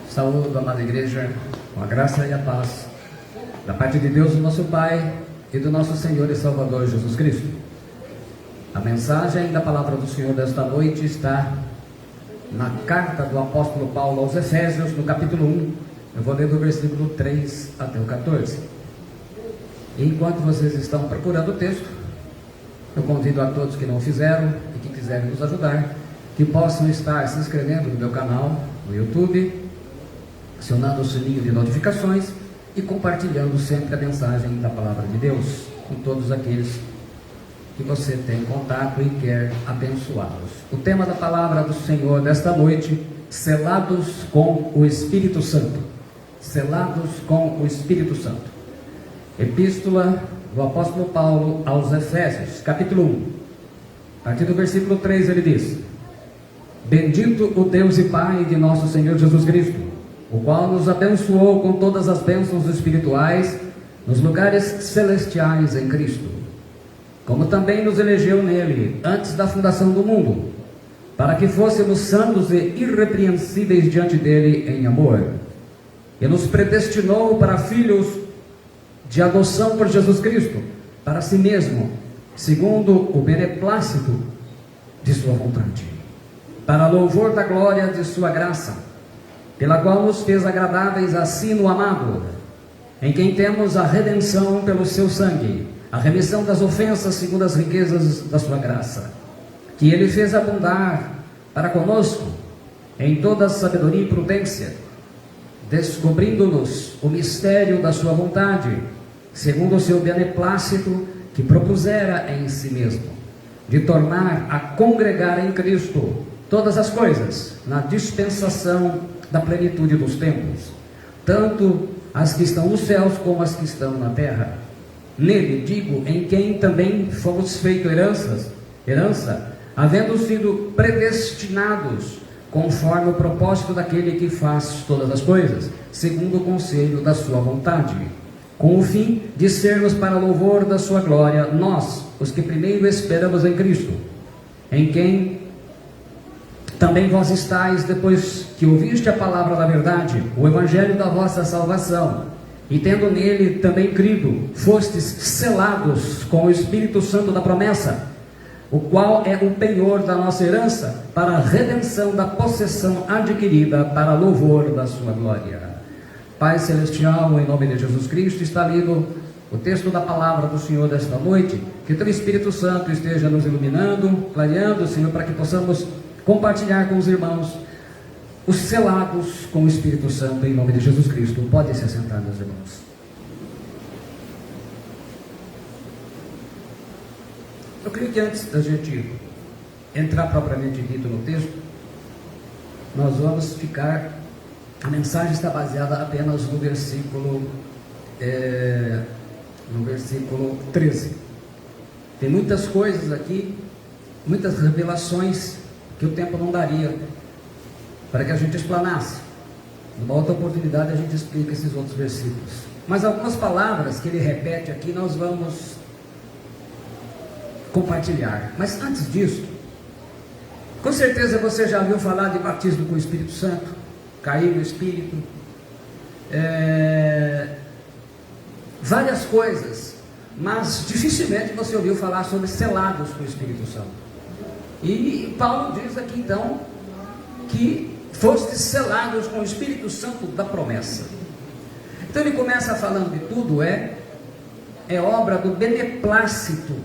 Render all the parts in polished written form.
Saúdo, amada igreja, com a graça e a paz da parte de Deus, o nosso Pai, e do nosso Senhor e Salvador Jesus Cristo. A mensagem da palavra do Senhor desta noite está na carta do apóstolo Paulo aos Efésios, no capítulo 1. Eu vou ler do versículo 3 até o 14. E enquanto vocês estão procurando o texto, eu convido a todos que não o fizeram e que quiserem nos ajudar, que possam estar se inscrevendo no meu canal no YouTube, acionando o sininho de notificações e compartilhando sempre a mensagem da palavra de Deus com todos aqueles que você tem contato e quer abençoá-los. O tema da palavra do Senhor desta noite: selados com o Espírito Santo. Selados com o Espírito Santo. Epístola do apóstolo Paulo aos Efésios, capítulo 1. A partir do versículo 3 ele diz: Bendito o Deus e Pai de nosso Senhor Jesus Cristo, o qual nos abençoou com todas as bênçãos espirituais nos lugares celestiais em Cristo, como também nos elegeu nele antes da fundação do mundo, para que fôssemos santos e irrepreensíveis diante dele em amor, e nos predestinou para filhos de adoção por Jesus Cristo, para si mesmo, segundo o beneplácito de sua vontade, para louvor da glória de sua graça, pela qual nos fez agradáveis a si no amado, em quem temos a redenção pelo seu sangue, a remissão das ofensas segundo as riquezas da sua graça, que ele fez abundar para conosco em toda a sabedoria e prudência, descobrindo-nos o mistério da sua vontade, segundo o seu beneplácito que propusera em si mesmo, de tornar a congregar em Cristo todas as coisas na dispensação da plenitude dos tempos, tanto as que estão nos céus como as que estão na terra. Nele, digo, em quem também fomos feitos herança, havendo sido predestinados conforme o propósito daquele que faz todas as coisas, segundo o conselho da sua vontade, com o fim de sermos para louvor da sua glória, nós, os que primeiro esperamos em Cristo, em quem também vós estáis, depois que ouviste a palavra da verdade, o evangelho da vossa salvação, e tendo nele também crido, fostes selados com o Espírito Santo da promessa, o qual é o penhor da nossa herança, para a redenção da possessão adquirida, para louvor da sua glória. Pai Celestial, em nome de Jesus Cristo, está lido o texto da palavra do Senhor desta noite. Que teu Espírito Santo esteja nos iluminando, clareando, Senhor, para que possamos compartilhar com os irmãos os selados com o Espírito Santo, em nome de Jesus Cristo. Podem se assentar, meus irmãos. Eu creio que antes da gente entrar propriamente dito no texto, nós vamos ficar... A mensagem está baseada apenas no versículo 13. Tem muitas coisas aqui, muitas revelações que o tempo não daria para que a gente explanasse. Numa outra oportunidade a gente explica esses outros versículos. Mas algumas palavras que ele repete aqui nós vamos compartilhar. Mas antes disso, com certeza você já ouviu falar de batismo com o Espírito Santo, cair no Espírito, várias coisas, mas dificilmente você ouviu falar sobre selados com o Espírito Santo. E Paulo diz aqui então que fostes selados com o Espírito Santo da promessa. Então ele começa falando de tudo, é obra do beneplácito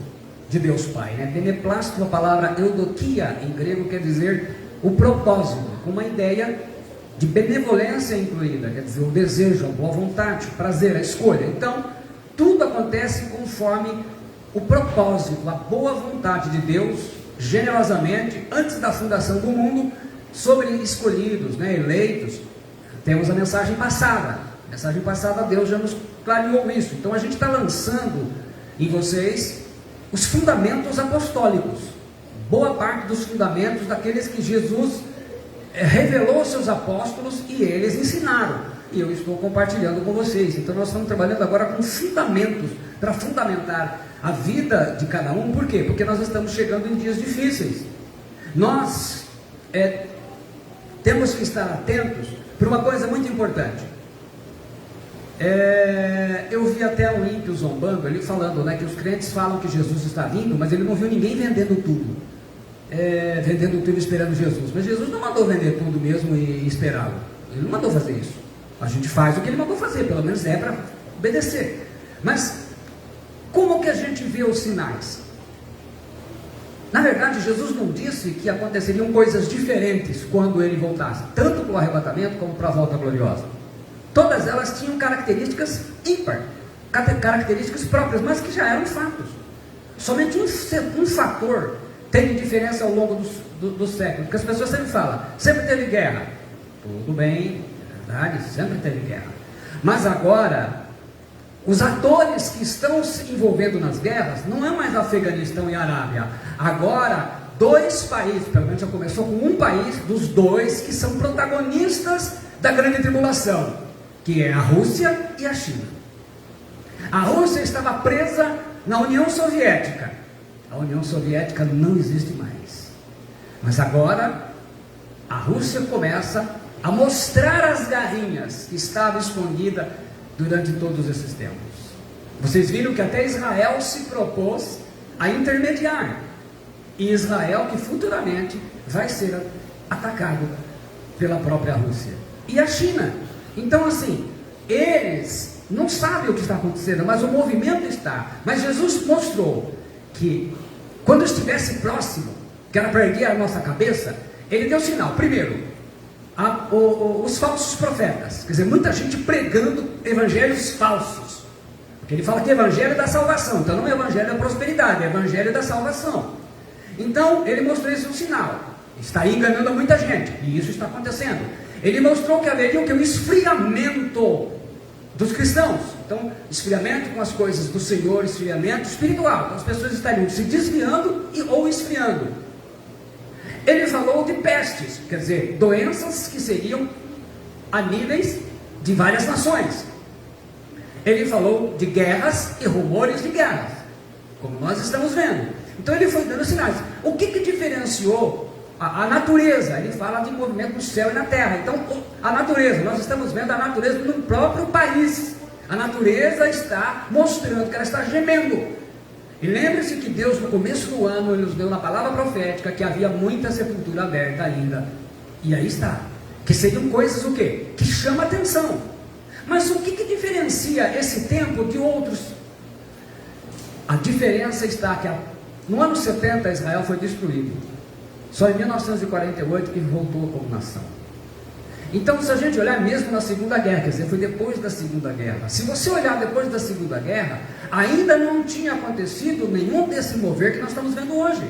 de Deus Pai, né? Beneplácito, a palavra eudokia em grego quer dizer o propósito, com uma ideia de benevolência incluída, quer dizer, o desejo, a boa vontade, o prazer, a escolha. Então, tudo acontece conforme o propósito, a boa vontade de Deus, generosamente, antes da fundação do mundo, sobre escolhidos, né, eleitos. Temos a mensagem passada. A mensagem passada, Deus já nos clareou isso. Então, a gente está lançando em vocês os fundamentos apostólicos. Boa parte dos fundamentos daqueles que Jesus revelou aos seus apóstolos e eles ensinaram, e eu estou compartilhando com vocês. Então nós estamos trabalhando agora com fundamentos, para fundamentar a vida de cada um. Por quê? Porque nós estamos chegando em dias difíceis. Nós temos que estar atentos para uma coisa muito importante. Eu vi até um ímpio zombando, ele falando, né, que os crentes falam que Jesus está vindo, mas ele não viu ninguém vendendo tudo. Vendendo tudo esperando Jesus. Mas Jesus não mandou vender tudo mesmo e esperá-lo. Ele não mandou fazer isso. A gente faz o que ele mandou fazer, pelo menos é para obedecer. Mas como que a gente vê os sinais? Na verdade, Jesus não disse que aconteceriam coisas diferentes quando ele voltasse, tanto para o arrebatamento como para a volta gloriosa. Todas elas tinham características ímpar, características próprias, mas que já eram fatos. Somente um fator tem diferença ao longo dos séculos, porque as pessoas sempre falam, sempre teve guerra. Tudo bem, é verdade, sempre teve guerra. Mas agora, os atores que estão se envolvendo nas guerras, não é mais Afeganistão e Arábia. Agora, 2 países, pelo menos já começou com um país, dos 2 que são protagonistas da grande tribulação, que é a Rússia e a China. A Rússia estava presa na União Soviética. A União Soviética não existe mais. Mas agora, a Rússia começa a mostrar as garrinhas que estavam escondidas durante todos esses tempos. Vocês viram que até Israel se propôs a intermediar. E Israel que futuramente vai ser atacado pela própria Rússia. E a China. Então assim, eles não sabem o que está acontecendo, mas o movimento está. Mas Jesus mostrou que quando estivesse próximo, que era para erguer a nossa cabeça, ele deu sinal. Primeiro, os falsos profetas, quer dizer, muita gente pregando evangelhos falsos, porque ele fala que evangelho é da salvação, então não é evangelho da prosperidade, é evangelho da salvação. Então ele mostrou esse sinal, está enganando muita gente, e isso está acontecendo. Ele mostrou que haveria um esfriamento dos cristãos, então esfriamento com as coisas do Senhor, esfriamento espiritual, então as pessoas estariam se desviando ou esfriando. Ele falou de pestes, quer dizer, doenças que seriam a níveis de várias nações. Ele falou de guerras e rumores de guerras, como nós estamos vendo. Então ele foi dando sinais. O que diferenciou a natureza? Ele fala de movimento no céu e na terra. Então a natureza, nós estamos vendo a natureza no próprio país. A natureza está mostrando que ela está gemendo. E lembre-se que Deus no começo do ano, Ele nos deu na palavra profética que havia muita sepultura aberta ainda. E aí está. Que seriam coisas o quê? Que chama atenção. Mas o que diferencia esse tempo de outros? A diferença está que no ano 70 Israel foi destruído. Só em 1948 que voltou como nação. Então, se a gente olhar mesmo na Segunda Guerra, quer dizer, foi depois da Segunda Guerra. Se você olhar depois da Segunda Guerra, ainda não tinha acontecido nenhum desse mover que nós estamos vendo hoje.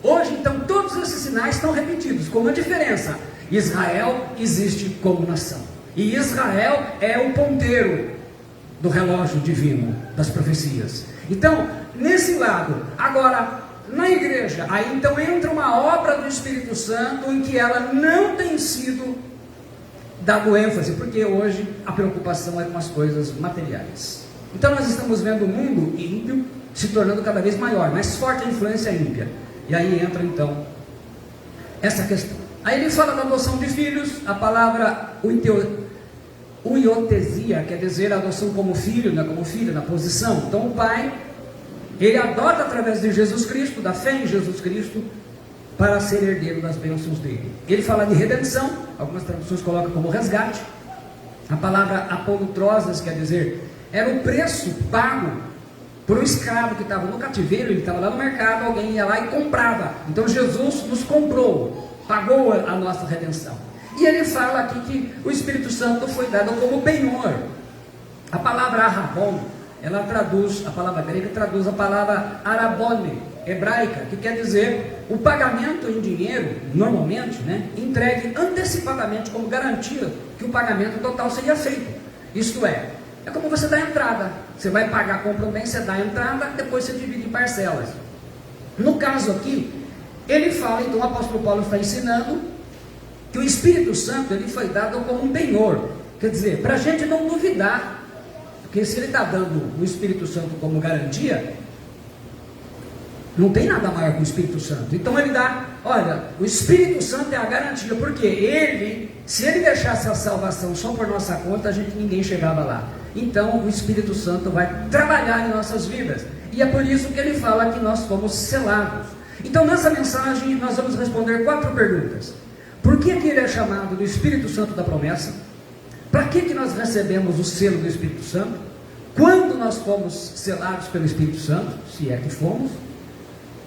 Hoje, então, todos esses sinais estão repetidos, com uma diferença. Israel existe como nação. E Israel é o ponteiro do relógio divino, das profecias. Então, nesse lado, agora, na igreja, aí então entra uma obra do Espírito Santo em que ela não tem sido dado ênfase, porque hoje a preocupação é com as coisas materiais. Então nós estamos vendo o mundo ímpio se tornando cada vez maior, mais forte a influência ímpia. E aí entra então essa questão. Aí ele fala da adoção de filhos, a palavra uiotesia quer dizer adoção como filho, né, como filha, na posição. Então o pai, ele adota através de Jesus Cristo, da fé em Jesus Cristo, para ser herdeiro das bênçãos dele. Ele fala de redenção, algumas traduções colocam como resgate. A palavra apolutrosas quer dizer, era o preço pago por um escravo que estava no cativeiro, ele estava lá no mercado, alguém ia lá e comprava. Então Jesus nos comprou, pagou a nossa redenção. E ele fala aqui que o Espírito Santo foi dado como penhor. A palavra arrabon, ela traduz, a palavra grega traduz a palavra arabone, hebraica, que quer dizer o pagamento em dinheiro, normalmente, né, entregue antecipadamente como garantia que o pagamento total seria feito. Isto é como você dá a entrada, você vai pagar, compra um bem, você dá a entrada, depois você divide em parcelas. No caso aqui, ele fala, então o apóstolo Paulo está ensinando que o Espírito Santo ele foi dado como um penhor, quer dizer, para a gente não duvidar, porque se ele está dando o Espírito Santo como garantia, Não tem nada maior que o Espírito Santo. Então ele dá, olha, o Espírito Santo é a garantia, porque ele, se ele deixasse a salvação só por nossa conta, ninguém chegava lá. Então o Espírito Santo vai trabalhar em nossas vidas. E é por isso que ele fala que nós fomos selados. Então nessa mensagem nós vamos responder 4 perguntas. Por que ele é chamado do Espírito Santo da promessa? Para que nós recebemos o selo do Espírito Santo? Quando nós fomos selados pelo Espírito Santo, se é que fomos?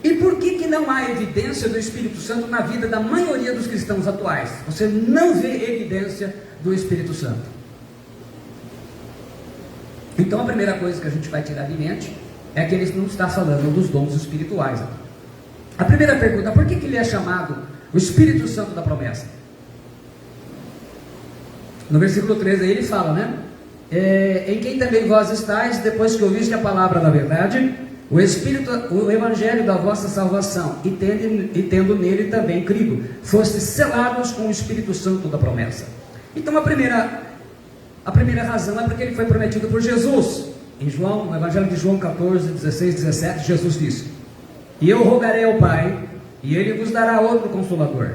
E por que não há evidência do Espírito Santo na vida da maioria dos cristãos atuais? Você não vê evidência do Espírito Santo. Então a primeira coisa que a gente vai tirar de mente é que ele não está falando dos dons espirituais. A primeira pergunta, por que ele é chamado o Espírito Santo da promessa? No versículo 13 aí ele fala, né? Em quem também vós estáis, depois que ouviste a palavra da verdade, o Espírito, o Evangelho da vossa salvação, e tendo nele também crido, fostes selados com o Espírito Santo da promessa. Então a primeira razão é porque ele foi prometido por Jesus. Em João, no Evangelho de João 14, 16, 17, Jesus disse: e eu rogarei ao Pai, e ele vos dará outro Consolador,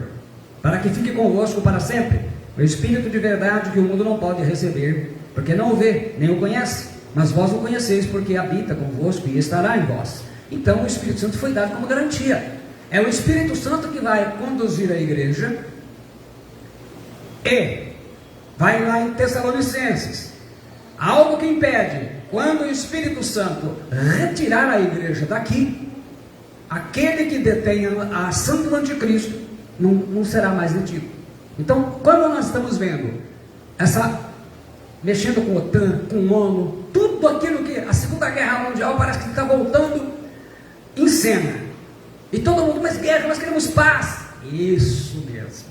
para que fique convosco para sempre, o Espírito de verdade que o mundo não pode receber, porque não o vê, nem o conhece, mas vós o conheceis, porque habita convosco e estará em vós. Então o Espírito Santo foi dado como garantia. É o Espírito Santo que vai conduzir a igreja, e vai lá em Tessalonicenses, algo que impede, quando o Espírito Santo retirar a igreja daqui, aquele que detém a ação do anticristo não será mais detido. Então, quando nós estamos vendo mexendo com a OTAN, com o ONU, tudo aquilo que a Segunda Guerra Mundial parece que está voltando em cena, e todo mundo, mas guerra, nós queremos paz. Isso mesmo,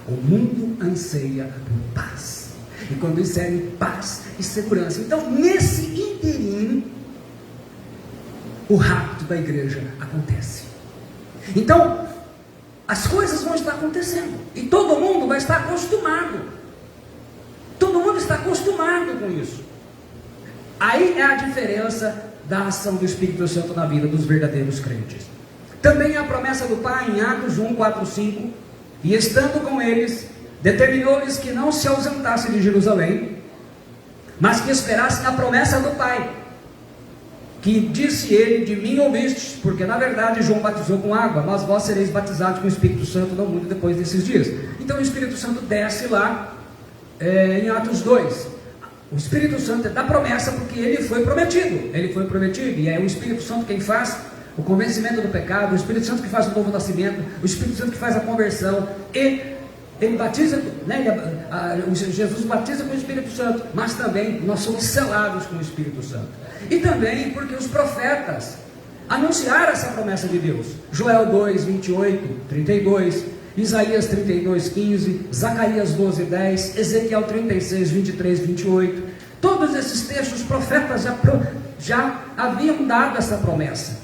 o mundo anseia por paz, e quando inserem paz e segurança, então nesse inteirinho o rapto da igreja acontece. Então as coisas vão estar acontecendo, e todo mundo vai estar acostumado. Todo mundo está acostumado com isso. Aí é a diferença da ação do Espírito Santo na vida dos verdadeiros crentes. Também a promessa do Pai em Atos 1, 4, 5, e estando com eles, determinou-lhes que não se ausentassem de Jerusalém, mas que esperassem a promessa do Pai, que disse ele: de mim ouvistes, porque na verdade João batizou com água, mas vós sereis batizados com o Espírito Santo não muito depois desses dias. Então o Espírito Santo desce lá em Atos 2. O Espírito Santo é da promessa, porque ele foi prometido, e é o Espírito Santo quem faz o convencimento do pecado, o Espírito Santo que faz o novo nascimento, o Espírito Santo que faz a conversão, e ele batiza, né, Jesus batiza com o Espírito Santo, mas também nós somos selados com o Espírito Santo. E também porque os profetas anunciaram essa promessa de Deus. Joel 2, 28, 32, Isaías 32, 15, Zacarias 12, 10, Ezequiel 36, 23, 28. Todos esses textos, os profetas já haviam dado essa promessa.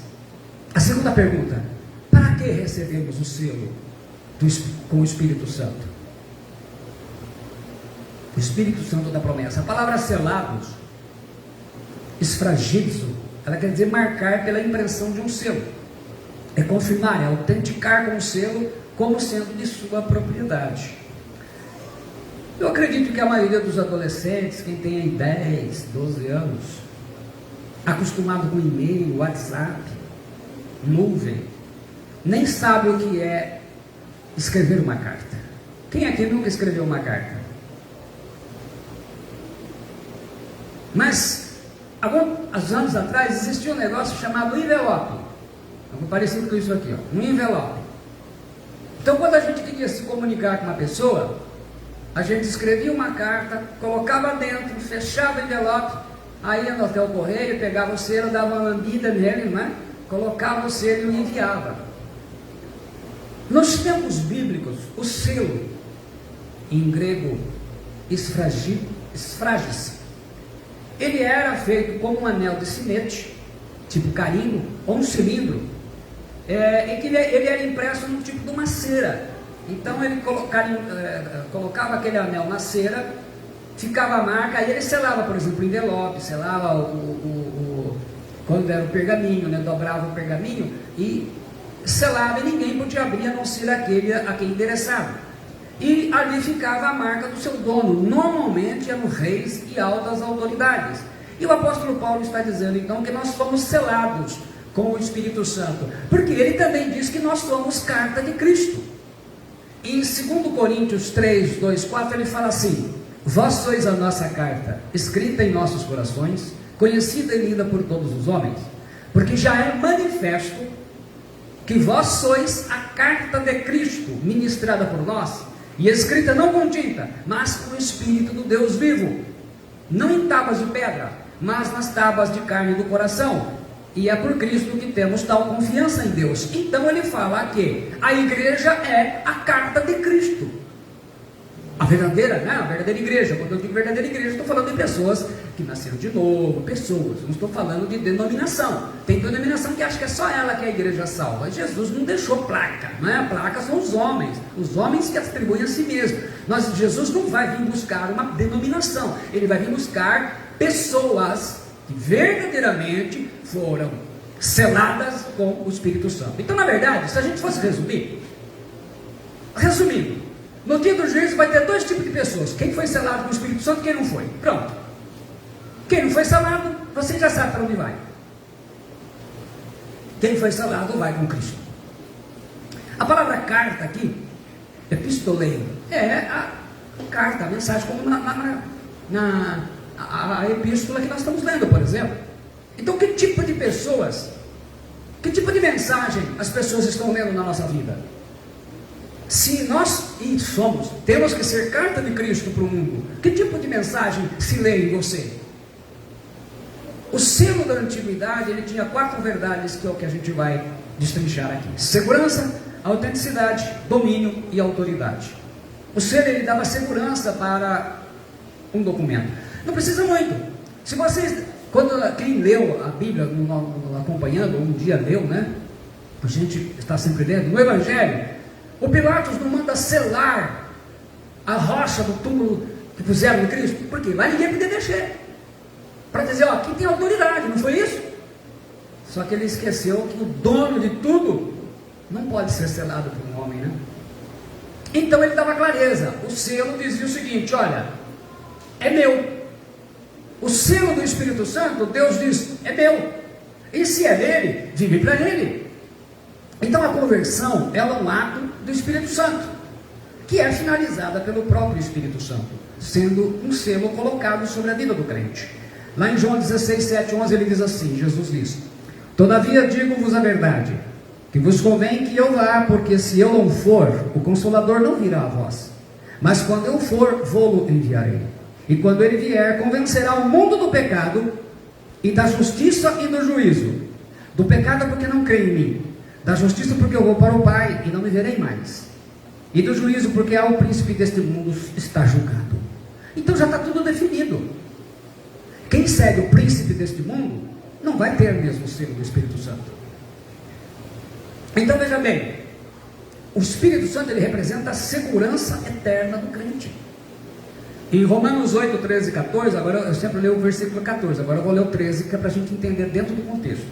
A segunda pergunta: para que recebemos o selo com o Espírito Santo? O Espírito Santo da promessa. A palavra selados, esfragizo, ela quer dizer marcar pela impressão de um selo. É confirmar, é autenticar com o selo como sendo de sua propriedade. Eu acredito que a maioria dos adolescentes, quem tem aí 10, 12 anos, acostumado com e-mail, WhatsApp, nuvem, nem sabe o que é escrever uma carta. Quem aqui nunca escreveu uma carta? Mas alguns anos atrás existia um negócio chamado envelope, algo parecido com isso aqui, ó, um envelope. Então quando a gente queria se comunicar com uma pessoa, a gente escrevia uma carta, colocava dentro, fechava o envelope, aí ia no hotel correio, pegava o selo, dava uma lambida nele, não é? Colocava o selo e enviava. Nos tempos bíblicos, o selo, em grego esfragis, ele era feito como um anel de sinete, tipo carimbo, ou um cilindro, em que ele era impresso no tipo de uma cera. Então ele colocava aquele anel na cera, ficava a marca, aí ele selava, por exemplo, o envelope, selava quando era o pergaminho, né? Dobrava o pergaminho e selava, e ninguém podia abrir a não ser aquele a quem endereçava. E ali ficava a marca do seu dono. Normalmente eram reis e altas autoridades. E o apóstolo Paulo está dizendo então que nós somos selados com o Espírito Santo, porque ele também diz que nós somos carta de Cristo. Em 2 Coríntios 3, 2, 4 ele fala assim: vós sois a nossa carta, escrita em nossos corações, conhecida e lida por todos os homens, porque já é manifesto que vós sois a carta de Cristo, ministrada por nós, e escrita não com tinta, mas com o Espírito do Deus vivo, não em tábuas de pedra, mas nas tábuas de carne do coração. E é por Cristo que temos tal confiança em Deus. Então ele fala que a igreja é a carta de Cristo, a verdadeira, né? A verdadeira igreja. Quando eu digo verdadeira igreja, estou falando de pessoas que nasceram de novo, pessoas, não estou falando de denominação. Tem denominação que acha que é só ela que é a igreja salva. Jesus não deixou placa, não é? A placa são os homens que atribuem a si mesmos. Mas Jesus não vai vir buscar uma denominação, ele vai vir buscar pessoas que verdadeiramente foram seladas com o Espírito Santo. Então, na verdade, se a gente fosse resumindo, no dia do juízo vai ter dois tipos de pessoas: quem foi selado com o Espírito Santo e quem não foi. Pronto. Quem não foi selado, você já sabe para onde vai. Quem foi selado vai com Cristo. A palavra carta aqui, epistoleio, é a carta, a mensagem, como a epístola que nós estamos lendo, por exemplo. Então, que tipo de pessoas, que tipo de mensagem as pessoas estão lendo na nossa vida? Se nós temos que ser carta de Cristo para o mundo, que tipo de mensagem se lê em você? O selo da antiguidade, ele tinha 4 verdades, que é o que a gente vai destrinchar aqui: segurança, autenticidade, domínio e autoridade. O selo, ele dava segurança para um documento. Não precisa muito. Se vocês, quem leu a Bíblia, acompanhando, um dia leu, né? A gente está sempre lendo no Evangelho. O Pilatos não manda selar a rocha do túmulo que puseram em Cristo, porque lá ninguém podia mexer, para dizer, ó, aqui tem autoridade, não foi isso? Só que ele esqueceu que o dono de tudo não pode ser selado por um homem, né? Então ele dava clareza. O selo dizia o seguinte: olha, é meu. O selo do Espírito Santo, Deus diz, é meu, e se é dele, vive para ele. Então a conversão, ela é um ato do Espírito Santo, que é finalizada pelo próprio Espírito Santo, sendo um selo colocado sobre a vida do crente. Lá em João 16, 7, 11, ele diz assim, Jesus diz: todavia digo-vos a verdade, que vos convém que eu vá, porque se eu não for, o Consolador não virá a vós, mas quando eu for, vou-lo enviarei. E quando ele vier, convencerá o mundo do pecado, e da justiça e do juízo. Do pecado porque não crê em mim, da justiça porque eu vou para o Pai e não me verei mais, e do juízo porque o príncipe deste mundo está julgado. Então já está tudo definido. Quem segue o príncipe deste mundo não vai ter mesmo o selo do Espírito Santo. Então veja bem, o Espírito Santo, ele representa a segurança eterna do crente. Em Romanos 8, 13 e 14, agora eu sempre leio o versículo 14, agora eu vou ler o 13, que é para a gente entender dentro do contexto.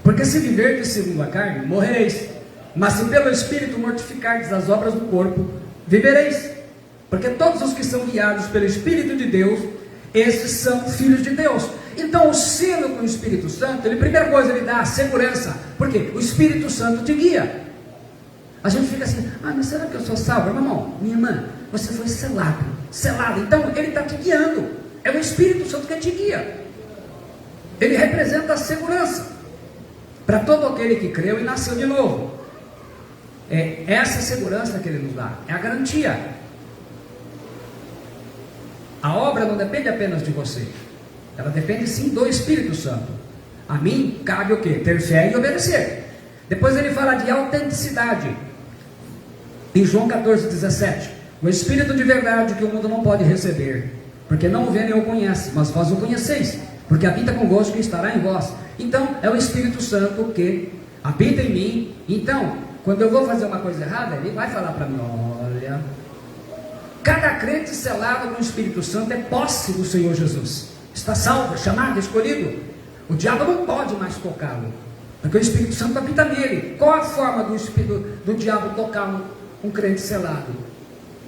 Porque se viverdes segundo a carne, morrereis, mas se pelo Espírito mortificardes as obras do corpo, vivereis. Porque todos os que são guiados pelo Espírito de Deus, esses são filhos de Deus. Então o selo com o Espírito Santo, ele, primeira coisa, ele dá a segurança, porque o Espírito Santo te guia. A gente fica assim, mas será que eu sou salvo? Meu irmão, minha irmã, você foi selado, então ele está te guiando, é o Espírito Santo que te guia. Ele representa a segurança para todo aquele que creu e nasceu de novo. É essa segurança que ele nos dá, é a garantia. A obra não depende apenas de você, ela depende sim do Espírito Santo. A mim cabe o quê? Ter fé e obedecer. Depois ele fala de autenticidade, em João 14, 17: o Espírito de verdade que o mundo não pode receber, porque não o vê nem o conhece, mas vós o conheceis, porque habita convosco e estará em vós. Então é o Espírito Santo que habita em mim. Então, quando eu vou fazer uma coisa errada, ele vai falar para mim: olha, cada crente selado com o Espírito Santo é posse do Senhor Jesus, está salvo, chamado, escolhido. O diabo não pode mais tocá-lo, porque o Espírito Santo habita nele. Qual a forma do diabo tocar um crente selado?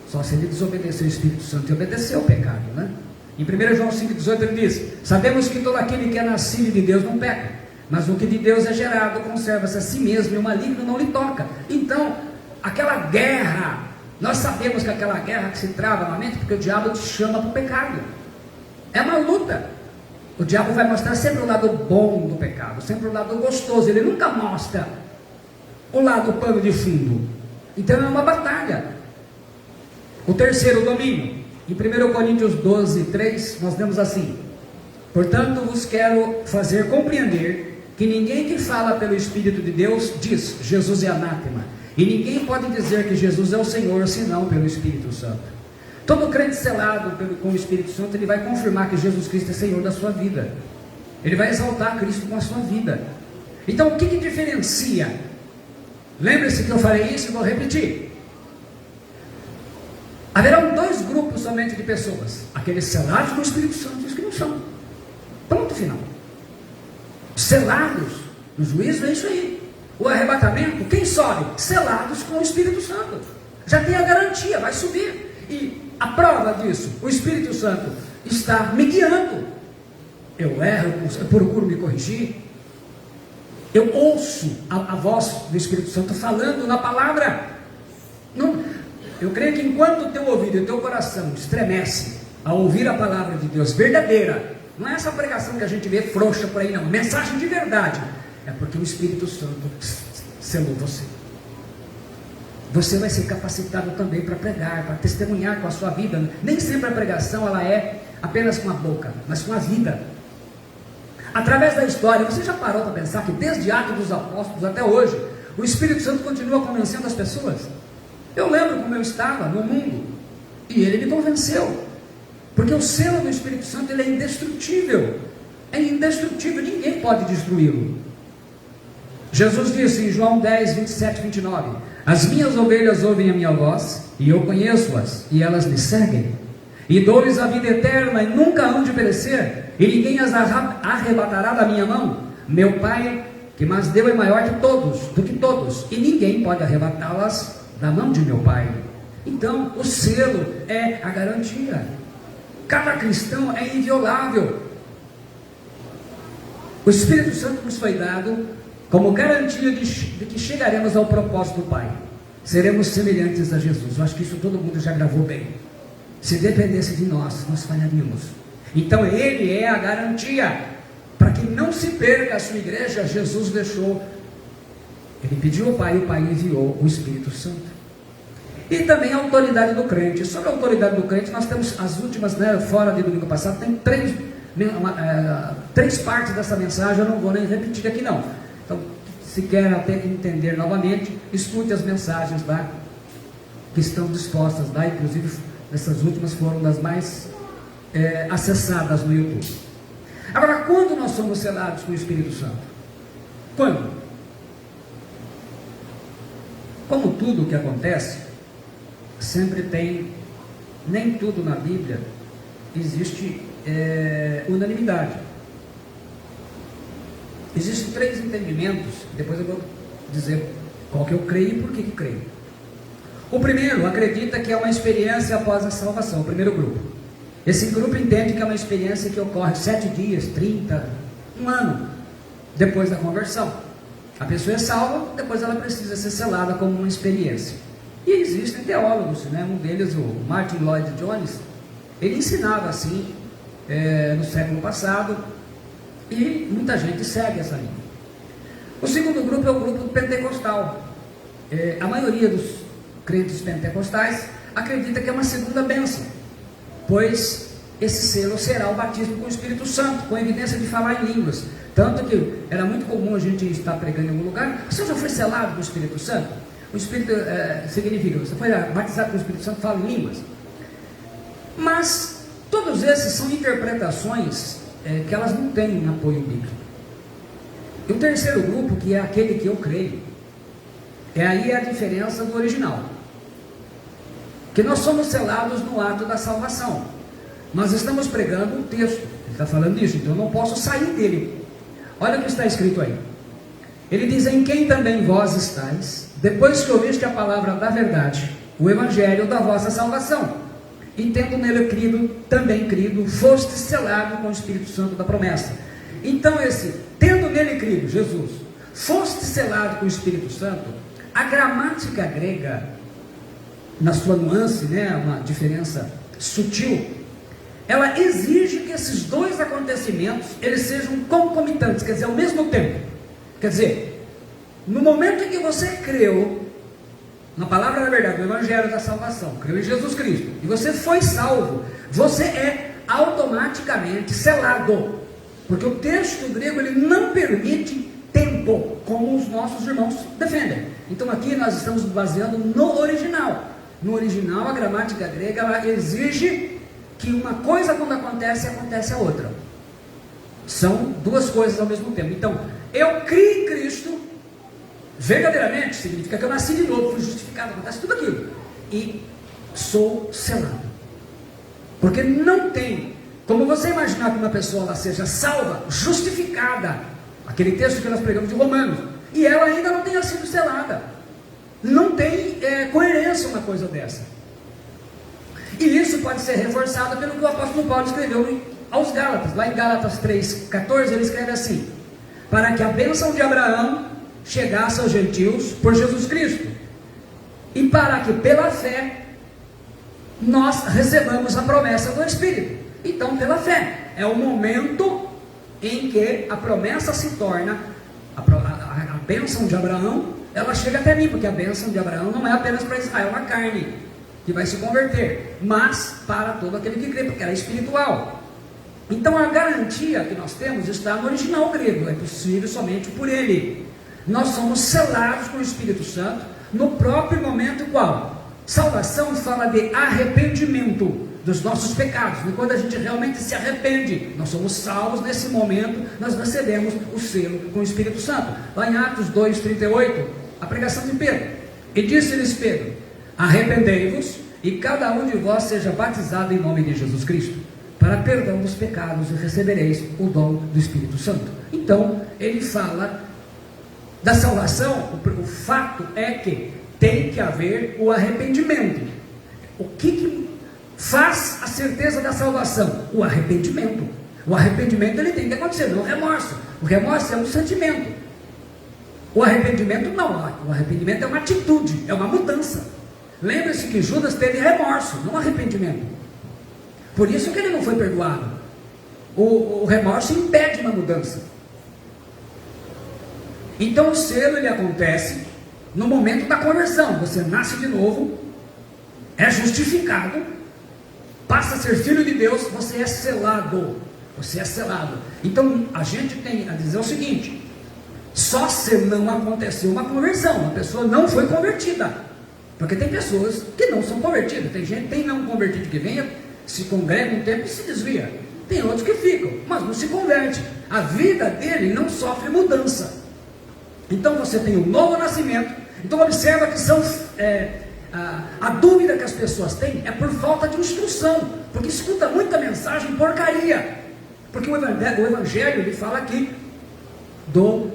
Só se ele desobedecer o Espírito Santo e obedecer ao pecado, né? Em 1 João 5,18 ele diz: sabemos que todo aquele que é nascido de Deus não peca, mas o que de Deus é gerado conserva-se a si mesmo, e o maligno não lhe toca. Então, aquela guerra, nós sabemos que aquela guerra que se trava na mente, porque o diabo te chama para o pecado. É uma luta. O diabo vai mostrar sempre o lado bom do pecado, sempre o lado gostoso. Ele nunca mostra o lado pano de fundo. Então é uma batalha. O terceiro domínio, em 1 Coríntios 12, 3, nós lemos assim: portanto vos quero fazer compreender que ninguém que fala pelo Espírito de Deus diz Jesus é anátema, e ninguém pode dizer que Jesus é o Senhor senão pelo Espírito Santo. Todo crente selado com o Espírito Santo, ele vai confirmar que Jesus Cristo é Senhor da sua vida. Ele vai exaltar Cristo com a sua vida. Então o que diferencia? Lembre-se que eu falei isso e vou repetir. Haverão dois grupos somente de pessoas: aqueles selados com o Espírito Santo e os que não são. Ponto final. Selados no juízo é isso aí. O arrebatamento, quem sobe? Selados com o Espírito Santo. Já tem a garantia, vai subir. E a prova disso, o Espírito Santo está me guiando. Eu erro, eu procuro me corrigir. Eu ouço a voz do Espírito Santo falando na palavra. Não, eu creio que enquanto o teu ouvido e o teu coração estremece ao ouvir a palavra de Deus verdadeira, não é essa pregação que a gente vê frouxa por aí não, mensagem de verdade, é porque o Espírito Santo selou você. Você vai ser capacitado também para pregar, para testemunhar com a sua vida. Nem sempre a pregação ela é apenas com a boca, mas com a vida. Através da história, você já parou para pensar que desde Atos dos Apóstolos até hoje, o Espírito Santo continua convencendo as pessoas? Eu lembro como eu estava no mundo, e ele me convenceu, porque o selo do Espírito Santo ele é indestrutível, ninguém pode destruí-lo. Jesus disse em João 10, 27, 29, as minhas ovelhas ouvem a minha voz, e eu conheço-as, e elas me seguem, e dou-lhes a vida eterna, e nunca hão de perecer, e ninguém as arrebatará da minha mão. Meu Pai que mais deu é maior do que todos, e ninguém pode arrebatá-las da mão de meu Pai. Então o selo é a garantia. Cada cristão é inviolável. O Espírito Santo nos foi dado como garantia de que chegaremos ao propósito do Pai. Seremos semelhantes a Jesus. Eu acho que isso todo mundo já gravou bem. Se dependesse de nós, nós falharíamos. Então Ele é a garantia para que não se perca a sua igreja. Jesus deixou, Ele pediu ao Pai e o Pai enviou o Espírito Santo. E também a autoridade do crente. Sobre a autoridade do crente, nós temos as últimas, fora de domingo passado, tem três partes dessa mensagem, eu não vou nem repetir aqui não. Então, se quer até entender novamente, escute as mensagens lá, que estão dispostas lá, inclusive essas últimas foram das mais acessadas no YouTube. Agora, quando nós somos selados com o Espírito Santo? Quando? Como tudo que acontece, sempre tem, nem tudo na Bíblia existe unanimidade. Existem três entendimentos, depois eu vou dizer qual que eu creio e por que creio. O primeiro acredita que é uma experiência após a salvação, o primeiro grupo. Esse grupo entende que é uma experiência que ocorre 7 dias, 30, um ano depois da conversão. A pessoa é salva, depois ela precisa ser selada como uma experiência. E existem teólogos, um deles, o Martin Lloyd Jones, ele ensinava assim no século passado, e muita gente segue essa linha. O segundo grupo é o grupo pentecostal. A maioria dos crentes pentecostais acredita que é uma segunda bênção, pois esse selo será o batismo com o Espírito Santo, com evidência de falar em línguas. Tanto que era muito comum a gente estar pregando em algum lugar: você já foi selado com o Espírito Santo? O Espírito significa, você foi batizado com o Espírito Santo, fala em línguas. Mas todos esses são interpretações que elas não têm um apoio bíblico. E o terceiro grupo, que é aquele que eu creio, aí a diferença do original, que nós somos selados no ato da salvação. Nós estamos pregando o texto, ele está falando isso, então eu não posso sair dele. Olha o que está escrito aí. Ele diz: em quem também vós estáis, depois que ouviste a palavra da verdade, o evangelho da vossa salvação, e tendo nele crido, também crido, foste selado com o Espírito Santo da promessa. Então tendo nele crido, Jesus, foste selado com o Espírito Santo, a gramática grega, na sua nuance, uma diferença sutil, ela exige que esses dois acontecimentos, eles sejam concomitantes, quer dizer, ao mesmo tempo. Quer dizer, no momento em que você creu na palavra da verdade, no evangelho da salvação, creu em Jesus Cristo, e você foi salvo, você é automaticamente selado, porque o texto grego, ele não permite tempo, como os nossos irmãos defendem. Então aqui nós estamos baseando no original. No original, a gramática grega, ela exige que uma coisa, quando acontece a outra. São duas coisas ao mesmo tempo. Então, eu criei em Cristo, verdadeiramente, significa que eu nasci de novo, fui justificado, acontece tudo aquilo, e sou selado. Porque não tem como você imaginar que uma pessoa ela seja salva, justificada, aquele texto que nós pregamos de Romanos, e ela ainda não tenha sido selada. Não tem coerência uma coisa dessa. E isso pode ser reforçado pelo que o apóstolo Paulo escreveu aos Gálatas. Lá em Gálatas 3,14 ele escreve assim: para que a bênção de Abraão chegasse aos gentios por Jesus Cristo, e para que pela fé nós recebamos a promessa do Espírito. Então, pela fé é o momento em que a promessa se torna a bênção de Abraão, ela chega até mim, porque a bênção de Abraão não é apenas para Israel na carne, que vai se converter, mas para todo aquele que crê, porque ela é espiritual. Então a garantia que nós temos está no original grego, é possível somente por ele. Nós somos selados com o Espírito Santo no próprio momento qual? Salvação fala de arrependimento dos nossos pecados, e quando a gente realmente se arrepende, nós somos salvos. Nesse momento nós recebemos o selo com o Espírito Santo. Lá em Atos 2,38, a pregação de Pedro, e disse-lhes Pedro: arrependei-vos e cada um de vós seja batizado em nome de Jesus Cristo, para perdão dos pecados, e recebereis o dom do Espírito Santo. Então ele fala da salvação. O fato é que tem que haver o arrependimento. O que faz a certeza da salvação? O arrependimento. O arrependimento ele tem que acontecer, não o remorso. O remorso é um sentimento. O arrependimento não. O arrependimento é uma atitude, é uma mudança. Lembre-se que Judas teve remorso, não arrependimento. Por isso que ele não foi perdoado. O remorso impede uma mudança. Então o selo ele acontece no momento da conversão. Você nasce de novo, é justificado, passa a ser filho de Deus, você é selado. Você é selado. Então a gente tem a dizer o seguinte: só se não aconteceu uma conversão, a pessoa não foi convertida. Porque tem pessoas que não são convertidas. Tem não convertido que vem, se congrega um tempo e se desvia. Tem outros que ficam, mas não se converte. A vida dele não sofre mudança. Então você tem um novo nascimento. Então observa que a dúvida que as pessoas têm é por falta de instrução, porque escuta muita mensagem porcaria. Porque o evangelho ele fala aqui do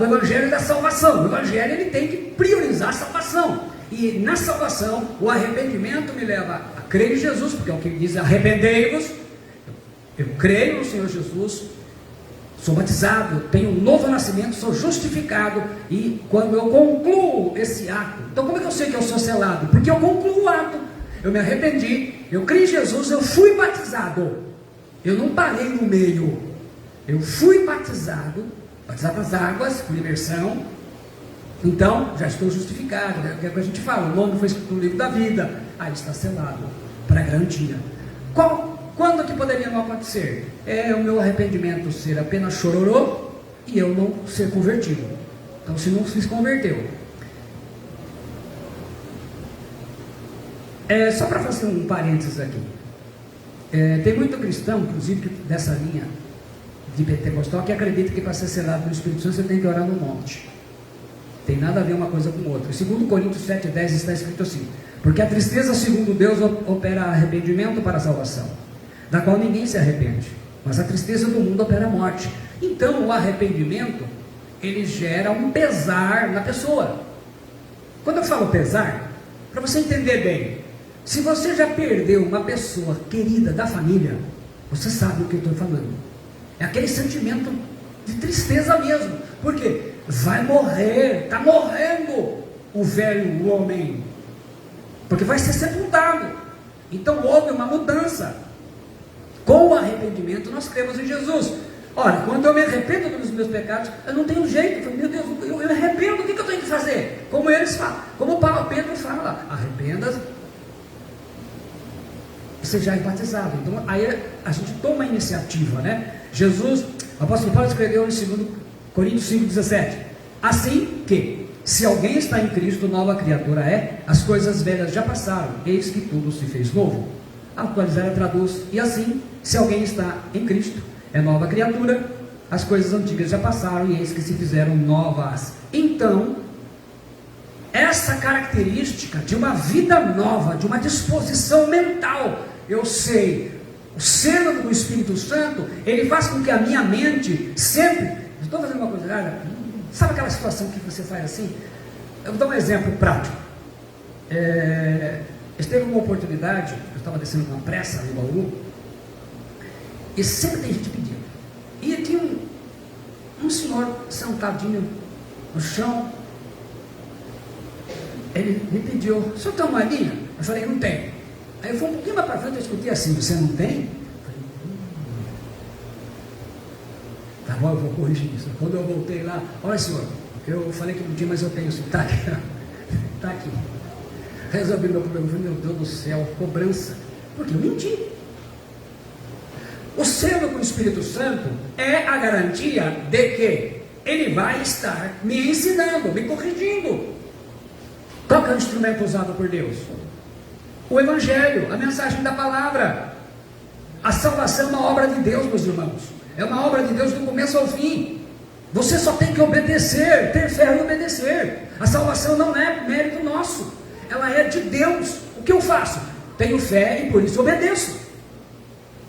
evangelho da salvação. O evangelho ele tem que priorizar a salvação. E na salvação, o arrependimento me leva a crer em Jesus, porque é o que diz: arrependei-vos. Eu creio no Senhor Jesus, sou batizado, tenho um novo nascimento, sou justificado, e quando eu concluo esse ato, então como é que eu sei que eu sou selado? Porque eu concluo o ato, eu me arrependi, eu criei em Jesus, eu fui batizado, eu não parei no meio, eu fui batizado nas águas, por imersão. Então, já estou justificado, é o que a gente fala, o nome foi escrito no livro da vida, aí está selado, para garantia. Quando que poderia não acontecer? É o meu arrependimento ser apenas chororô, e eu não ser convertido. Então, se não se converteu. Só para fazer um parênteses aqui, tem muito cristão, inclusive dessa linha de pentecostal, que acredita que para ser selado no Espírito Santo você tem que orar no monte. Tem nada a ver uma coisa com outra. Em 2 Coríntios 7,10 está escrito assim: porque a tristeza segundo Deus opera arrependimento para a salvação, da qual ninguém se arrepende, mas a tristeza do mundo opera a morte. Então o arrependimento, ele gera um pesar na pessoa. Quando eu falo pesar, para você entender bem, se você já perdeu uma pessoa querida da família, você sabe o que eu estou falando. É aquele sentimento de tristeza mesmo, porque vai morrer, está morrendo o velho homem, porque vai ser sepultado. Então houve uma mudança. Com o arrependimento nós cremos em Jesus. Ora, quando eu me arrependo dos meus pecados, eu não tenho jeito. Eu falo, meu Deus, eu me arrependo, o que eu tenho que fazer? Como eles falam, como o Pedro fala, arrependa-se, você já é batizado. Então aí a gente toma a iniciativa, né? Jesus, o apóstolo Paulo escreveu em 2 Coríntios 5,17: assim que, se alguém está em Cristo, nova criatura é, as coisas velhas já passaram, eis que tudo se fez novo. A atualizada traduz: e assim, se alguém está em Cristo, é nova criatura, as coisas antigas já passaram, e eis que se fizeram novas. Então, essa característica de uma vida nova, de uma disposição mental, eu sei, o selo do Espírito Santo, ele faz com que a minha mente sempre, estou fazendo uma coisa errada, sabe aquela situação que você faz assim? Eu vou dar um exemplo prático. Teve uma oportunidade, eu estava descendo com uma pressa no Bauru, e sempre tem gente pedindo, e tinha um senhor sentadinho no chão. Ele me pediu: o senhor tem uma linha? Eu falei: não tem. Aí eu fui um pouquinho mais para frente, eu escutei assim: você não tem? Eu falei: tá bom, eu vou corrigir isso. Quando eu voltei lá: olha, senhor, eu falei que não tinha, mas eu tenho sim. Está aqui. Está aqui. Resolvi meu problema. Eu falei: meu Deus do céu, cobrança, porque eu menti. O selo com o Espírito Santo é a garantia de que ele vai estar me ensinando, me corrigindo. Qual que é o instrumento usado por Deus? O Evangelho, a mensagem da palavra. A salvação é uma obra de Deus, meus irmãos. É uma obra de Deus do começo ao fim. Você só tem que obedecer, ter fé e obedecer. A salvação não é mérito nosso, ela é de Deus. O que eu faço? Tenho fé e por isso obedeço.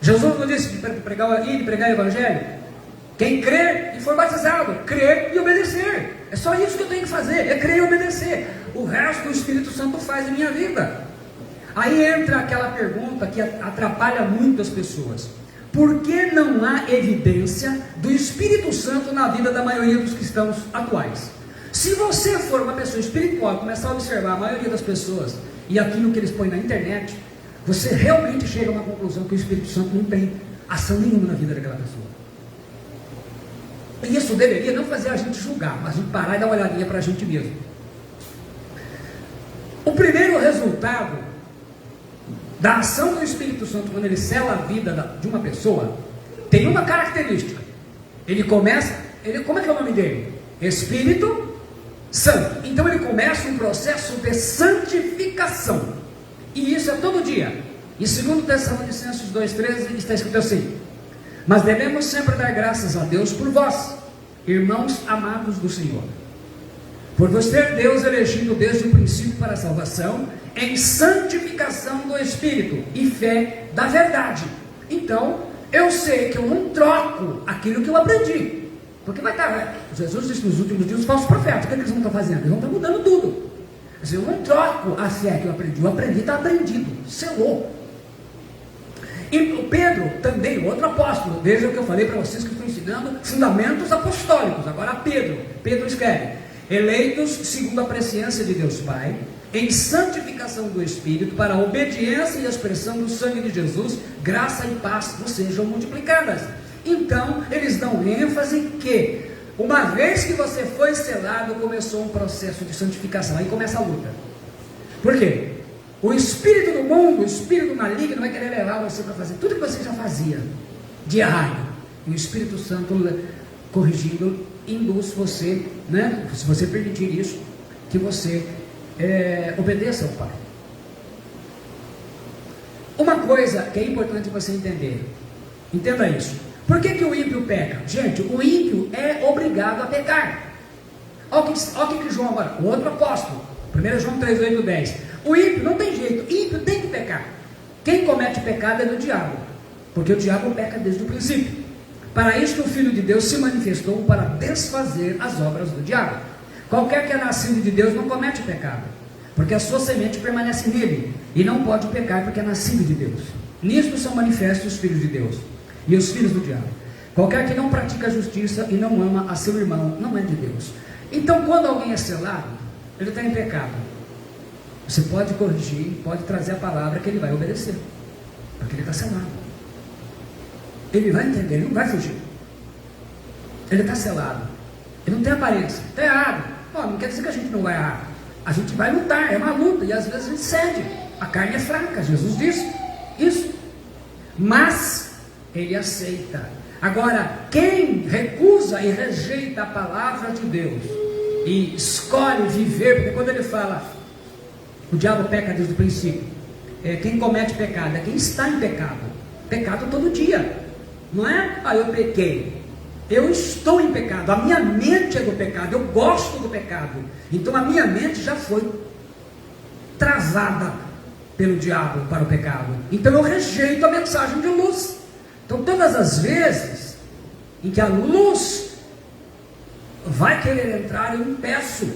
Jesus não disse de pregar o Evangelho? Quem crer e for batizado, crer e obedecer. É só isso que eu tenho que fazer, é crer e obedecer. O resto o Espírito Santo faz em minha vida. Aí entra aquela pergunta que atrapalha muitas pessoas: por que não há evidência do Espírito Santo na vida da maioria dos cristãos atuais? Se você for uma pessoa espiritual e começar a observar a maioria das pessoas e aquilo que eles põem na internet, você realmente chega a uma conclusão que o Espírito Santo não tem ação nenhuma na vida daquela pessoa. E isso deveria não fazer a gente julgar, mas a gente parar e dar uma olhadinha para a gente mesmo. O primeiro resultado da ação do Espírito Santo, quando ele sela a vida de uma pessoa, tem uma característica. Ele começa, como é que é o nome dele? Espírito Santo. Então ele começa um processo de santificação. E isso é todo dia. Em 2 Tessalonicenses 2,13 está escrito assim: mas devemos sempre dar graças a Deus por vós, irmãos amados do Senhor, por vos ter Deus elegido desde o princípio para a salvação, em santificação do Espírito e fé da verdade. Então, eu sei que eu não troco aquilo que eu aprendi, porque vai estar, Jesus disse nos últimos dias, os falsos profetas, o que eles vão estar fazendo? Eles vão estar mudando tudo. Eu não troco a fé que eu aprendi, está aprendido, selou. E o Pedro também, o outro apóstolo, veja o que eu falei para vocês, que estou ensinando fundamentos apostólicos. Agora Pedro escreve: eleitos segundo a presciência de Deus Pai, em santificação do Espírito, para a obediência e a expressão do sangue de Jesus, graça e paz vos sejam multiplicadas. Então eles dão ênfase que, uma vez que você foi selado, começou um processo de santificação. Aí começa a luta. Por quê? O espírito do mundo, o espírito maligno, vai querer levar você para fazer tudo que você já fazia de errado. E o Espírito Santo, corrigindo, induz você, né? Se você permitir isso, que você obedeça ao Pai. Uma coisa que é importante você entender, entenda isso. Por que o ímpio peca? Gente, o ímpio é obrigado a pecar. Olha o que João agora, o outro apóstolo, 1 João 3, 8, 10. O ímpio não tem jeito, ímpio tem que pecar. Quem comete pecado é do diabo. porque o diabo peca desde o princípio. Para isso o Filho de Deus se manifestou, para desfazer as obras do diabo. Qualquer que é nascido de Deus não comete pecado, porque a sua semente permanece nele, e não pode pecar porque é nascido de Deus. Nisto são manifestos os filhos de Deus e os filhos do diabo. Qualquer que não pratica a justiça e não ama a seu irmão, não é de Deus. Então, quando alguém é selado, ele está em pecado. Você pode corrigir, pode trazer a palavra que ele vai obedecer, porque ele está selado. Ele vai entender, ele não vai fugir. Ele está selado. Ele não tem aparência. Está errado. Não quer dizer que a gente não vai errar. A gente vai lutar, é uma luta, e às vezes a gente cede. A carne é fraca, Jesus disse isso. Mas ele aceita. Agora, quem recusa e rejeita a palavra de Deus e escolhe viver, porque quando ele fala, o diabo peca desde o princípio, quem comete pecado é quem está em pecado. Pecado todo dia. Não é, eu pequei. Eu estou em pecado, a minha mente é do pecado, eu gosto do pecado. Então a minha mente já foi travada pelo diabo para o pecado. Então eu rejeito a mensagem de luz. Então todas as vezes em que a luz vai querer entrar, eu impeço.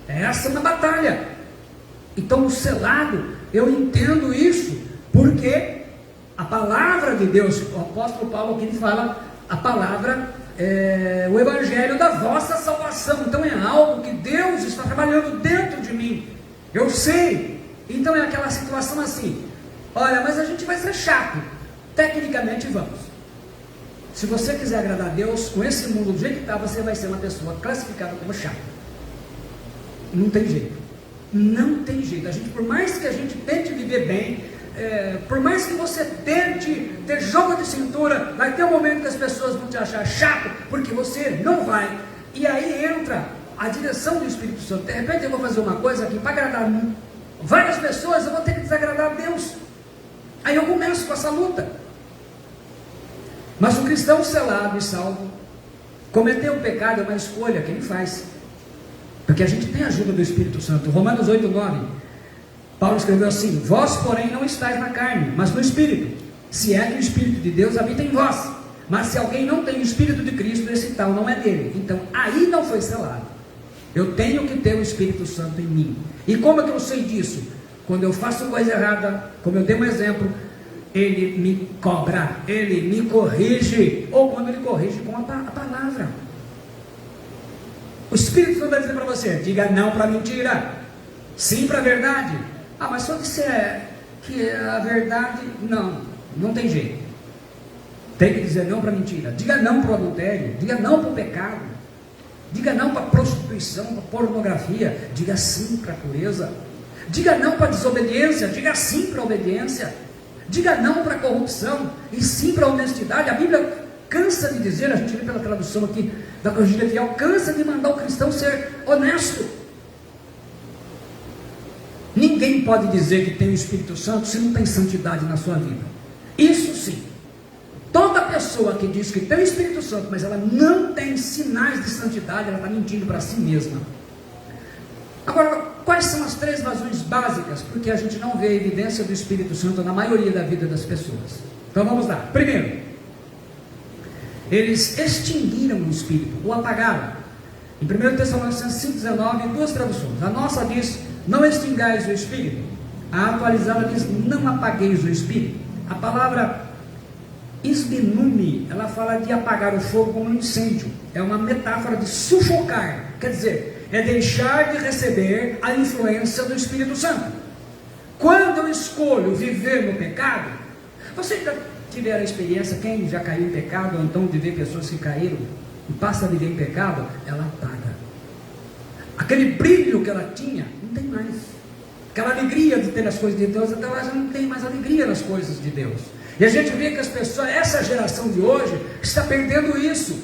Essa é uma batalha. Então o selado, eu entendo isso, porque a palavra de Deus, o apóstolo Paulo aqui ele fala, a palavra o evangelho da vossa salvação. Então é algo que Deus está trabalhando dentro de mim, eu sei. Então é aquela situação assim, olha, mas a gente vai ser chato, tecnicamente vamos. Se você quiser agradar a Deus, com esse mundo do jeito que está, você vai ser uma pessoa classificada como chata. Não tem jeito, não tem jeito. A gente, por mais que a gente tente viver bem, por mais que você tente ter jogo de cintura, vai ter um momento que as pessoas vão te achar chato, porque você não vai. E aí entra a direção do Espírito Santo. De repente eu vou fazer uma coisa aqui para agradar várias pessoas, eu vou ter que desagradar a Deus. Aí eu começo com essa luta. Mas o cristão selado e salvo, cometer um pecado é uma escolha que ele faz, porque a gente tem a ajuda do Espírito Santo. Romanos 8:9, Paulo escreveu assim: vós porém não estáis na carne, mas no Espírito, se é que o Espírito de Deus habita em vós. Mas se alguém não tem o Espírito de Cristo, esse tal não é dele. Então aí não foi selado. Eu tenho que ter o Espírito Santo em mim. E como é que eu sei disso? Quando eu faço coisa errada, como eu dei um exemplo, ele me cobra, ele me corrige, ou quando ele corrige com a palavra. O Espírito Santo vai dizer para você: diga não para a mentira, sim para a verdade. Mas se eu disser que a verdade, não tem jeito. Tem que dizer não para a mentira. Diga não para o adultério, diga não para o pecado, diga não para a prostituição, para a pornografia, diga sim para a pureza. Diga não para a desobediência, diga sim para a obediência. Diga não para a corrupção e sim para a honestidade. A Bíblia cansa de dizer, a gente vê pela tradução aqui da Corrigida Fiel, cansa de mandar o cristão ser honesto. Ninguém pode dizer que tem o Espírito Santo se não tem santidade na sua vida. Isso sim. Toda pessoa que diz que tem o Espírito Santo, mas ela não tem sinais de santidade, ela está mentindo para si mesma. Agora, quais são as 3 razões básicas porque a gente não vê a evidência do Espírito Santo na maioria da vida das pessoas? Então vamos lá. Primeiro, eles extinguiram o Espírito, ou apagaram. Em 1 Tessalonicenses 5,19, 2 traduções. A nossa diz: não extingais o Espírito. A atualizada diz: não apagueis o Espírito. A palavra isbinume, ela fala de apagar o fogo como um incêndio. É uma metáfora de sufocar. Quer dizer, é deixar de receber a influência do Espírito Santo. Quando eu escolho viver no pecado, você já tiveram a experiência, quem já caiu em pecado, ou então de ver pessoas que caíram e passa a viver em pecado, ela apaga. Aquele brilho que ela tinha, não tem mais. Aquela alegria de ter as coisas de Deus, até ela já não tem mais alegria nas coisas de Deus. E a gente vê que as pessoas, essa geração de hoje, está perdendo isso.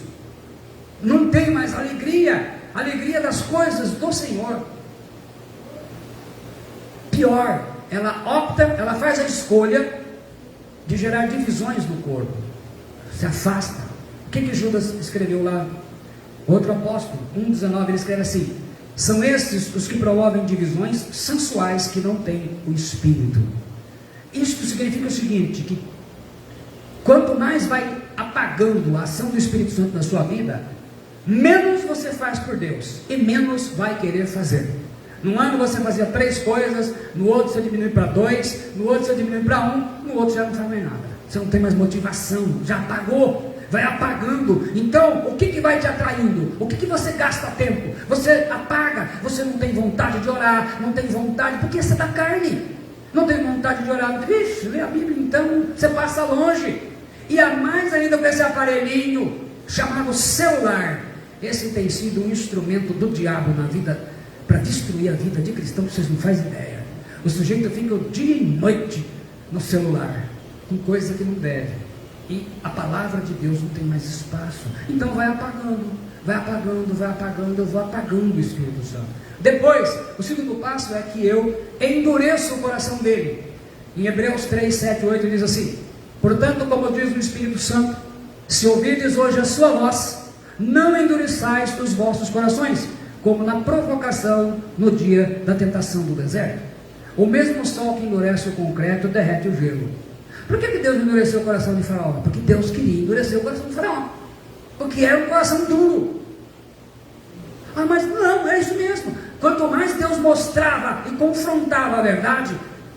Não tem mais alegria das coisas do Senhor. Pior, ela faz a escolha de gerar divisões no corpo, se afasta. O que Judas escreveu lá? Outro apóstolo, 1,19, ele escreve assim: são estes os que promovem divisões sensuais que não têm o Espírito. Isto significa o seguinte, que quanto mais vai apagando a ação do Espírito Santo na sua vida, menos você faz por Deus e menos vai querer fazer. Num ano você fazia 3 coisas, no outro você diminui para 2, no outro você diminui para 1, no outro já não faz mais nada. Você não tem mais motivação, já apagou, vai apagando. Então, o que vai te atraindo? O que você gasta tempo? Você apaga, você não tem vontade de orar, não tem vontade, porque você é da carne. Não tem vontade de orar, vixe, lê a Bíblia, então você passa longe. E a mais ainda com esse aparelhinho chamado celular. Esse tem sido um instrumento do diabo na vida, para destruir a vida de cristão, vocês não fazem ideia. O sujeito fica o dia e noite no celular, com coisa que não deve, e a palavra de Deus não tem mais espaço. Então vai apagando, vai apagando, vai apagando. Eu vou apagando o Espírito Santo. Depois, o segundo passo é que eu endureço o coração dele. Em Hebreus 3, 7, 8 diz assim: portanto, como diz o Espírito Santo, se ouvirdes hoje a sua voz, não endureçais os vossos corações, como na provocação no dia da tentação do deserto. O mesmo sol que endurece o concreto derrete o gelo. Por que Deus endureceu o coração de Faraó? Porque Deus queria endurecer o coração de Faraó, porque era um coração duro. Ah, mas não, é isso mesmo. Quanto mais Deus mostrava e confrontava a verdade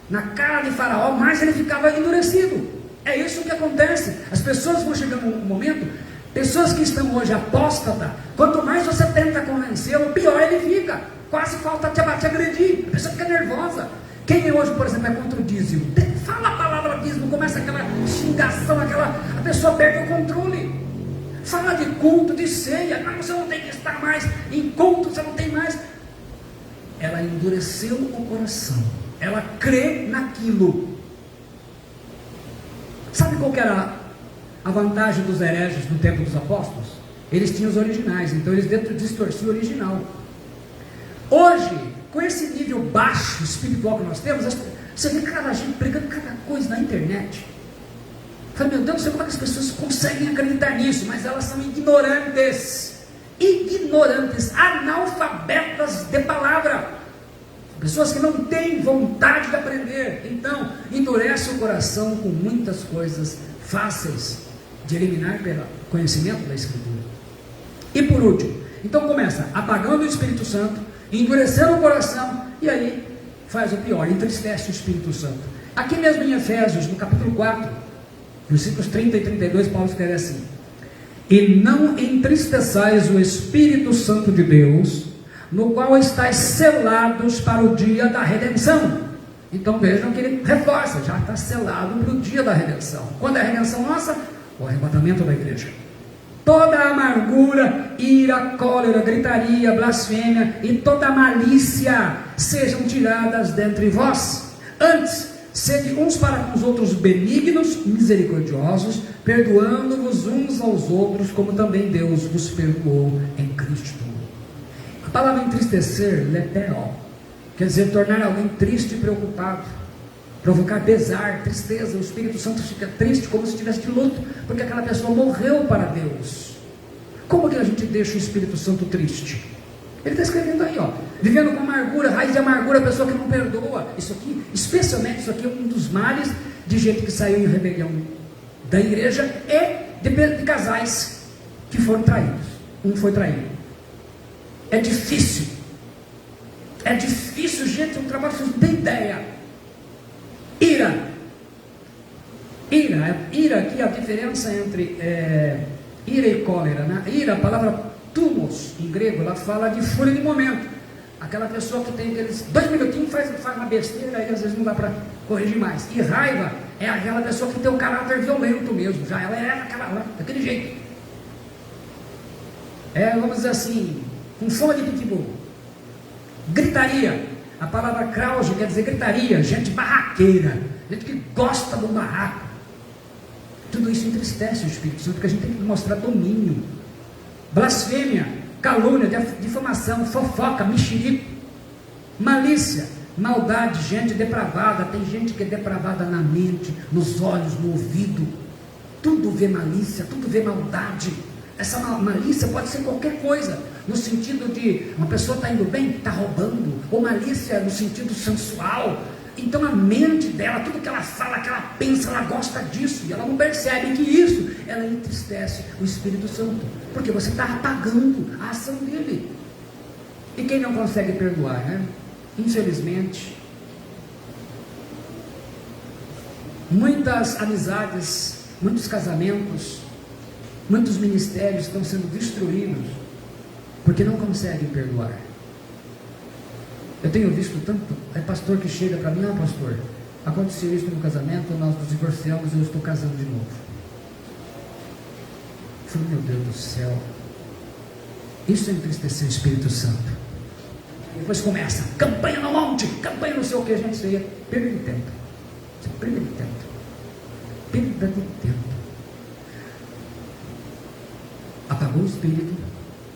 na cara de Faraó, mais ele ficava endurecido. É isso que acontece. As pessoas vão chegando num momento, pessoas que estão hoje apóstata, quanto mais você tenta convencê-lo, pior ele fica. Quase falta te agredir, a pessoa fica nervosa. Quem hoje, por exemplo, é contra o dízimo, fala a palavra dízimo, começa aquela xingação, a pessoa perde o controle. Fala de culto, de ceia, não, você não tem que estar mais em culto, você não tem mais. Ela endureceu o coração, ela crê naquilo. Sabe qual que era a vantagem dos hereges no tempo dos apóstolos? Eles tinham os originais, então eles distorciam o original. Hoje, com esse nível baixo espiritual que nós temos, você vê cada gente pregando cada coisa na internet. Eu falei, meu Deus, não sei como é que as pessoas conseguem acreditar nisso, mas elas são ignorantes, analfabetas de palavra, pessoas que não têm vontade de aprender. Então, endurece o coração com muitas coisas fáceis de eliminar pelo conhecimento da Escritura. E por último, então começa apagando o Espírito Santo, endurecendo o coração, e aí faz o pior, entristece o Espírito Santo. Aqui mesmo em Efésios, no capítulo 4, versículos 30 e 32, Paulo escreve assim: e não entristeçais o Espírito Santo de Deus, no qual estáis selados para o dia da redenção. Então vejam que ele reforça, já está selado para o dia da redenção. Quando é a redenção nossa? O arrebatamento da igreja. Toda amargura, ira, cólera, gritaria, blasfêmia e toda malícia sejam tiradas dentre vós. Antes, sede uns para com os outros benignos, misericordiosos, perdoando-vos uns aos outros, como também Deus vos perdoou em Cristo. A palavra entristecer, lepeo, quer dizer tornar alguém triste e preocupado, provocar pesar, tristeza. O Espírito Santo fica triste como se estivesse de luto, porque aquela pessoa morreu para Deus. Como que a gente deixa o Espírito Santo triste? Ele está escrevendo aí, ó, vivendo com amargura, raiz de amargura, a pessoa que não perdoa. Isso aqui, especialmente isso aqui, é um dos males de gente que saiu em rebelião da igreja e de casais que foram traídos. Um foi traído. É difícil, gente, é um trabalho que vocês não têm ideia. Ira aqui, a diferença entre ira e cólera, né? Ira, a palavra tumos, em grego, ela fala de fúria de momento. Aquela pessoa que tem aqueles 2 minutinhos, faz uma besteira, e às vezes não dá para corrigir mais. E raiva é aquela pessoa que tem um caráter violento mesmo, já ela é daquele jeito. Vamos dizer assim, com fome de pitbull. Gritaria, a palavra krause quer dizer gritaria, gente barraqueira, gente que gosta do barraco. Tudo isso entristece o Espírito Santo, porque a gente tem que mostrar domínio. Blasfêmia, calúnia, difamação, fofoca, mexerico, malícia, maldade, gente depravada. Tem gente que é depravada na mente, nos olhos, no ouvido. Tudo vê malícia, tudo vê maldade. Essa malícia pode ser qualquer coisa, no sentido de uma pessoa está indo bem, está roubando, ou malícia no sentido sensual, Então a mente dela, tudo que ela fala, que ela pensa, ela gosta disso, e ela não percebe que isso, ela entristece o Espírito Santo, porque você está apagando a ação dele. E quem não consegue perdoar, né? Infelizmente, muitas amizades, muitos casamentos, muitos ministérios estão sendo destruídos, porque não conseguem perdoar. Eu tenho visto tanto, pastor que chega para mim, pastor, aconteceu isso no casamento, nós nos divorciamos e eu estou casando de novo. Eu falei, meu Deus do céu, isso é entristecer o Espírito Santo. Depois começa, campanha no monte, campanha não sei o que, gente, isso aí é perda de tempo. Perda de tempo. Perda de tempo. Apagou o Espírito,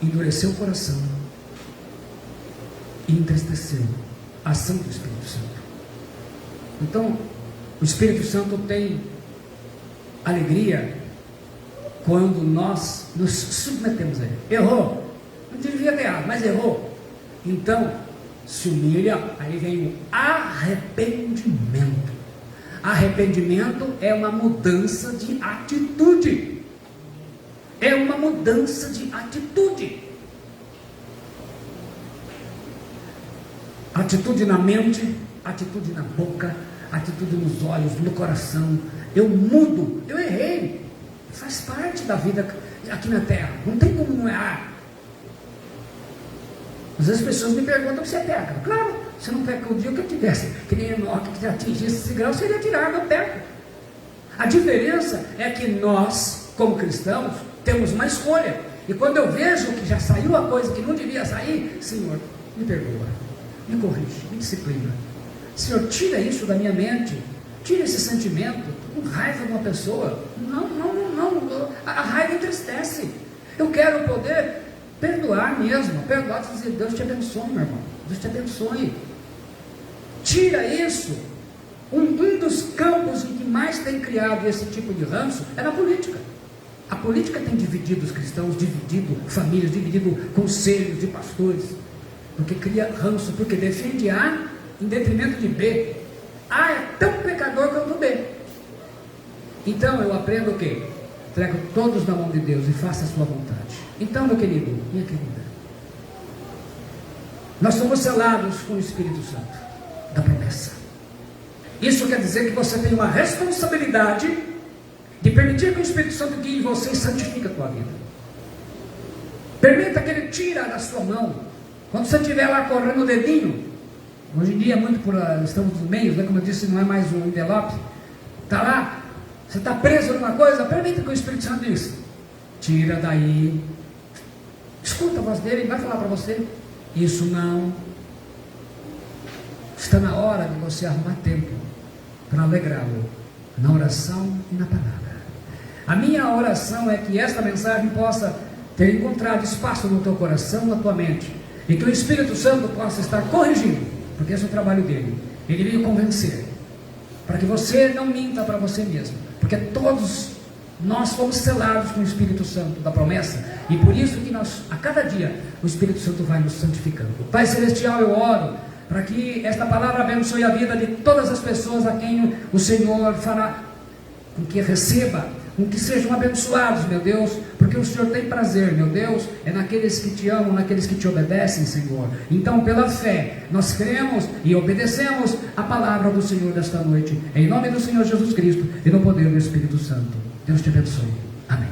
endureceu o coração e entristeceu a ação do Espírito Santo. Então, o Espírito Santo tem alegria quando nós nos submetemos a ele. Errou, não devia ter errado, mas errou. Então, se humilha, aí vem o arrependimento. Arrependimento é uma mudança de atitude. É uma mudança de atitude. Atitude na mente, atitude na boca, atitude nos olhos, no coração. Eu mudo, eu errei. Faz parte da vida aqui na terra. Não tem como não errar. Às vezes as pessoas me perguntam se você peca. Claro, se não peca o dia que eu tivesse, que nem Enoque, que atingisse esse grau, seria tirado, eu peco. A diferença é que nós, como cristãos, temos uma escolha. E quando eu vejo que já saiu a coisa que não devia sair, Senhor, me perdoa, me corrige, me disciplina. Senhor, tira isso da minha mente, tira esse sentimento, com raiva de uma pessoa. Não, a raiva entristece. Eu quero poder perdoar mesmo, perdoar e dizer, Deus te abençoe, meu irmão, Deus te abençoe. Tira isso. Um dos campos em que mais tem criado esse tipo de ranço é na política. A política tem dividido os cristãos, dividido famílias, dividido conselhos de pastores, porque cria ranço, porque defende A em detrimento de B. A é tão pecador quanto B. Então eu aprendo o quê? Entrego todos na mão de Deus e faça a sua vontade. Então, meu querido, minha querida, nós somos selados com o Espírito Santo da promessa. Isso quer dizer que você tem uma responsabilidade de permitir que o Espírito Santo guie você e santifique a tua vida. Permita que ele tire da sua mão. Quando você estiver lá correndo o dedinho, hoje em dia muito estamos nos meios, né? Como eu disse, não é mais um envelope, está lá, você está preso numa coisa, permita que o Espírito Santo diz, tira daí, escuta a voz dele, ele vai falar para você, isso não. Está na hora de você arrumar tempo para alegrá-lo na oração e na palavra. A minha oração é que esta mensagem possa ter encontrado espaço no teu coração, na tua mente, e que o Espírito Santo possa estar corrigindo, porque esse é o trabalho dele. Ele veio convencer, para que você não minta para você mesmo, porque todos nós fomos selados com o Espírito Santo da promessa, e por isso que nós, a cada dia, o Espírito Santo vai nos santificando. Pai Celestial, eu oro para que esta palavra abençoe a vida de todas as pessoas a quem o Senhor fará com que receba, com que sejam abençoados, meu Deus, porque o Senhor tem prazer, meu Deus, é naqueles que te amam, naqueles que te obedecem, Senhor. Então, pela fé, nós cremos e obedecemos a palavra do Senhor desta noite, em nome do Senhor Jesus Cristo e no poder do Espírito Santo. Deus te abençoe. Amém.